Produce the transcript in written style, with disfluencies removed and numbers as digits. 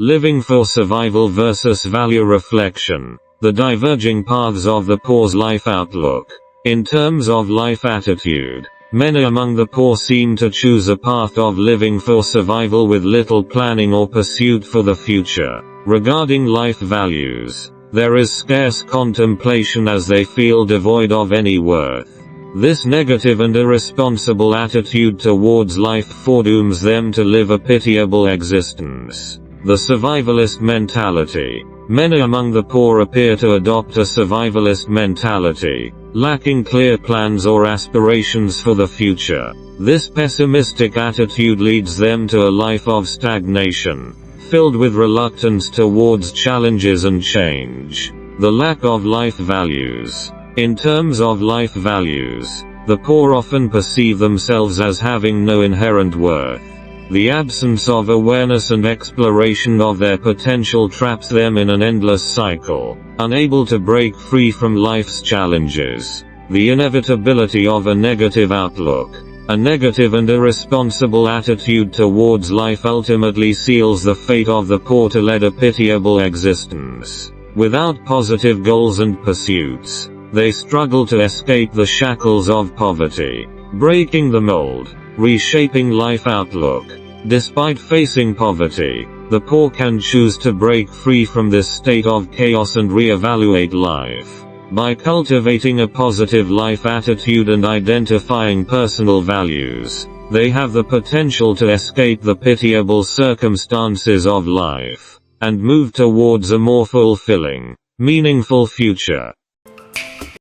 Living for survival versus value reflection. The diverging paths of the poor's life outlook. In terms of life attitude, many among the poor seem to choose a path of living for survival with little planning or pursuit for the future. Regarding life values, there is scarce contemplation as they feel devoid of any worth. This negative and irresponsible attitude towards life foredooms them to live a pitiable existence. The survivalist mentality. Many among the poor appear to adopt a survivalist mentality, lacking clear plans or aspirations for the future. This pessimistic attitude leads them to a life of stagnation, filled with reluctance towards challenges and change. The lack of life values. In terms of life values, the poor often perceive themselves as having no inherent worth. The absence of awareness and exploration of their potential traps them in an endless cycle, unable to break free from life's challenges. The inevitability of a negative outlook. A negative and irresponsible attitude towards life ultimately seals the fate of the poor to lead a pitiable existence. Without positive goals and pursuits, they struggle to escape the shackles of poverty. Breaking the mold. Reshaping life outlook. Despite facing poverty, the poor can choose to break free from this state of chaos and reevaluate life. By cultivating a positive life attitude and identifying personal values, they have the potential to escape the pitiable circumstances of life, and move towards a more fulfilling, meaningful future.